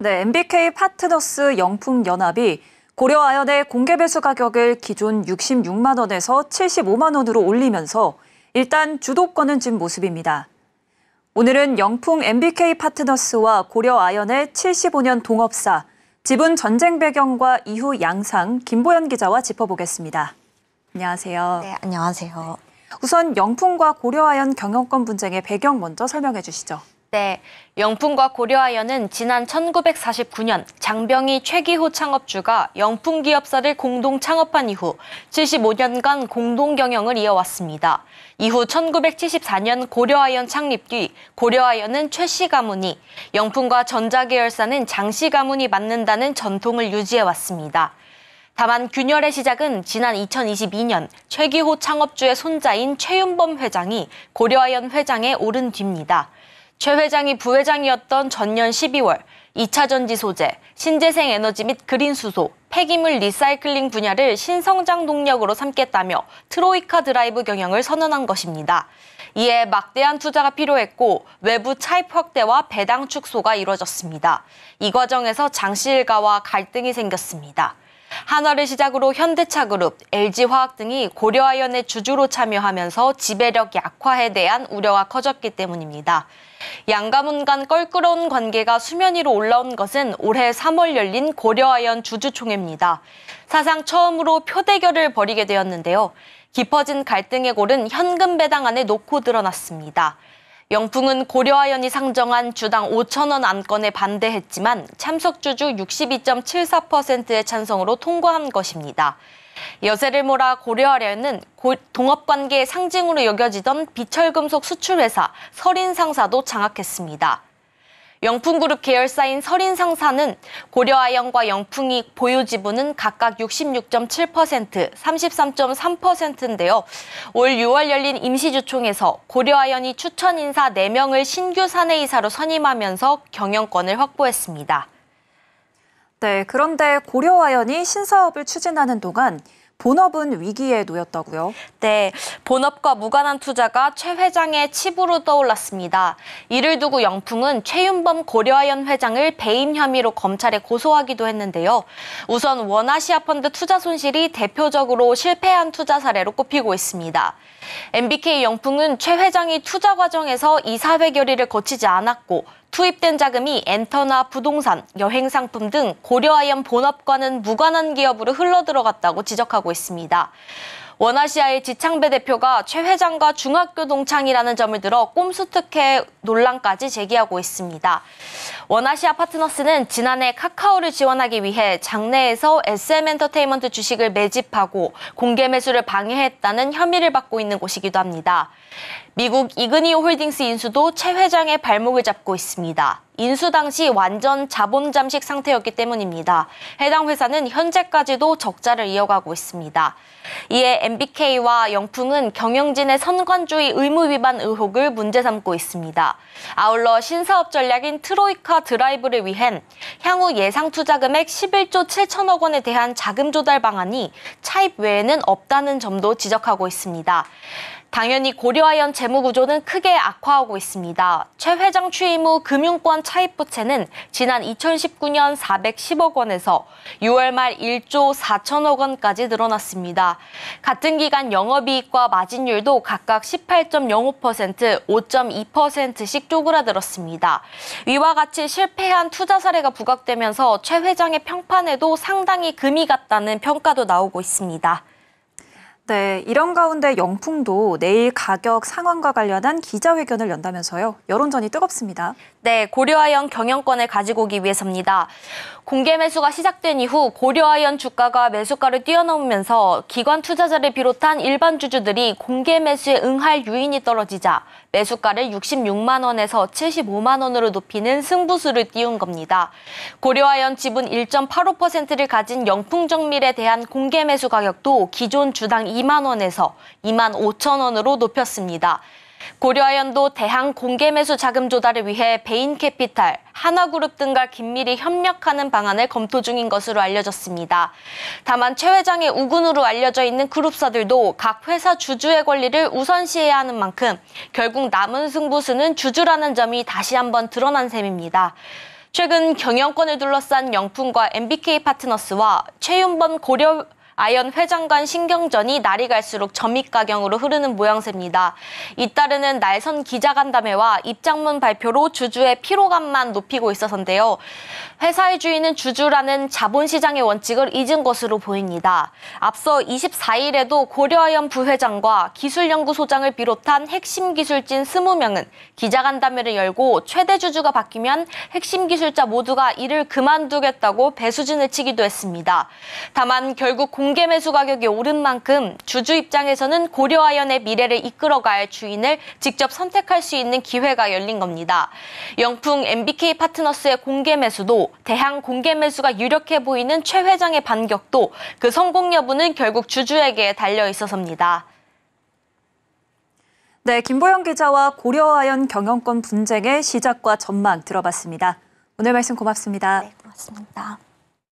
네, MBK 파트너스 영풍연합이 고려아연의 공개 배수 가격을 기존 66만 원에서 75만 원으로 올리면서 일단 주도권은 쥔 모습입니다. 오늘은 영풍 MBK 파트너스와 고려아연의 75년 동업사, 지분 전쟁 배경과 이후 양상 김보연 기자와 짚어보겠습니다. 안녕하세요. 네, 안녕하세요. 우선 영풍과 고려아연 경영권 분쟁의 배경 먼저 설명해 주시죠. 네, 영풍과 고려아연은 지난 1949년 장병희 최기호 창업주가 영풍기업사를 공동 창업한 이후 75년간 공동 경영을 이어왔습니다. 이후 1974년 고려아연 창립 뒤 고려아연은 최씨 가문이, 영풍과 전자계열사는 장씨 가문이 맡는다는 전통을 유지해왔습니다. 다만 균열의 시작은 지난 2022년 최기호 창업주의 손자인 최윤범 회장이 고려아연 회장에 오른 뒤입니다. 최 회장이 부회장이었던 전년 12월 2차 전지 소재, 신재생 에너지 및 그린 수소, 폐기물 리사이클링 분야를 신성장 동력으로 삼겠다며 트로이카 드라이브 경영을 선언한 것입니다. 이에 막대한 투자가 필요했고 외부 차입 확대와 배당 축소가 이뤄졌습니다. 이 과정에서 장씨 일가와 갈등이 생겼습니다. 한화를 시작으로 현대차그룹, LG화학 등이 고려아연의 주주로 참여하면서 지배력 약화에 대한 우려가 커졌기 때문입니다. 양 가문 간 껄끄러운 관계가 수면 위로 올라온 것은 올해 3월 열린 고려아연 주주총회입니다. 사상 처음으로 표대결을 벌이게 되었는데요. 깊어진 갈등의 골은 현금 배당안에 놓고 드러났습니다. 영풍은 고려아연이 상정한 주당 5천 원 안건에 반대했지만 참석주주 62.74%의 찬성으로 통과한 것입니다. 여세를 몰아 고려아연은 동업관계의 상징으로 여겨지던 비철금속 수출회사 설인상사도 장악했습니다. 영풍그룹 계열사인 설인상사는 고려아연과 영풍이 보유 지분은 각각 66.7%, 33.3%인데요. 올 6월 열린 임시주총에서 고려아연이 추천 인사 4명을 신규 사내이사로 선임하면서 경영권을 확보했습니다. 네, 그런데 고려아연이 신사업을 추진하는 동안 본업은 위기에 놓였다고요? 네, 본업과 무관한 투자가 최 회장의 칩으로 떠올랐습니다. 이를 두고 영풍은 최윤범 고려아연 회장을 배임 혐의로 검찰에 고소하기도 했는데요. 우선 원아시아펀드 투자 손실이 대표적으로 실패한 투자 사례로 꼽히고 있습니다. MBK 영풍은 최 회장이 투자 과정에서 이사회 결의를 거치지 않았고 투입된 자금이 엔터나 부동산, 여행상품 등 고려아연 본업과는 무관한 기업으로 흘러들어갔다고 지적하고 있습니다. 원아시아의 지창배 대표가 최 회장과 중학교 동창이라는 점을 들어 꼼수 특혜 논란까지 제기하고 있습니다. 원아시아 파트너스는 지난해 카카오를 지원하기 위해 장내에서 SM엔터테인먼트 주식을 매집하고 공개 매수를 방해했다는 혐의를 받고 있는 곳이기도 합니다. 미국 이그니오 홀딩스 인수도 최 회장의 발목을 잡고 있습니다. 인수 당시 완전 자본 잠식 상태였기 때문입니다. 해당 회사는 현재까지도 적자를 이어가고 있습니다. 이에 MBK와 영풍은 경영진의 선관주의 의무 위반 의혹을 문제 삼고 있습니다. 아울러 신사업 전략인 트로이카 드라이브를 위한 향후 예상 투자 금액 11조 7천억 원에 대한 자금 조달 방안이 차입 외에는 없다는 점도 지적하고 있습니다. 당연히 고려아연 재무구조는 크게 악화하고 있습니다. 최 회장 취임 후 금융권 차입 부채는 지난 2019년 410억 원에서 6월 말 1조 4천억 원까지 늘어났습니다. 같은 기간 영업이익과 마진율도 각각 18.05%, 5.2%씩 쪼그라들었습니다. 위와 같이 실패한 투자 사례가 부각되면서 최 회장의 평판에도 상당히 금이 갔다는 평가도 나오고 있습니다. 네, 이런 가운데 영풍도 내일 가격 상황과 관련한 기자회견을 연다면서요. 여론전이 뜨겁습니다. 네, 고려아연 경영권을 가지고 오기 위해서입니다. 공개 매수가 시작된 이후 고려아연 주가가 매수가를 뛰어넘으면서 기관 투자자를 비롯한 일반 주주들이 공개 매수에 응할 유인이 떨어지자 매수가를 66만 원에서 75만 원으로 높이는 승부수를 띄운 겁니다. 고려아연 지분 1.85%를 가진 영풍정밀에 대한 공개 매수 가격도 기존 주당 2만 원에서 2만 5천 원으로 높였습니다. 고려아연도 대항 공개 매수 자금 조달을 위해 베인캐피탈, 한화그룹 등과 긴밀히 협력하는 방안을 검토 중인 것으로 알려졌습니다. 다만 최 회장의 우군으로 알려져 있는 그룹사들도 각 회사 주주의 권리를 우선시해야 하는 만큼 결국 남은 승부수는 주주라는 점이 다시 한번 드러난 셈입니다. 최근 경영권을 둘러싼 영풍과 MBK 파트너스와 최윤범 고려아연 회장 간 신경전이 날이 갈수록 점입가경으로 흐르는 모양새입니다. 잇따르는 날선 기자간담회와 입장문 발표로 주주의 피로감만 높이고 있어서인데요. 회사의 주인은 주주라는 자본시장의 원칙을 잊은 것으로 보입니다. 앞서 24일에도 고려아연 부회장과 기술연구소장을 비롯한 핵심 기술진 20명은 기자간담회를 열고 최대 주주가 바뀌면 핵심 기술자 모두가 일을 그만두겠다고 배수진을 치기도 했습니다. 다만 결국 공개 매수 가격이 오른 만큼 주주 입장에서는 고려아연의 미래를 이끌어갈 주인을 직접 선택할 수 있는 기회가 열린 겁니다. 영풍 MBK 파트너스의 공개 매수도 대항 공개 매수가 유력해 보이는 최 회장의 반격도 그 성공 여부는 결국 주주에게 달려 있어서입니다. 네, 김보영 기자와 고려아연 경영권 분쟁의 시작과 전망 들어봤습니다. 오늘 말씀 고맙습니다. 네, 고맙습니다.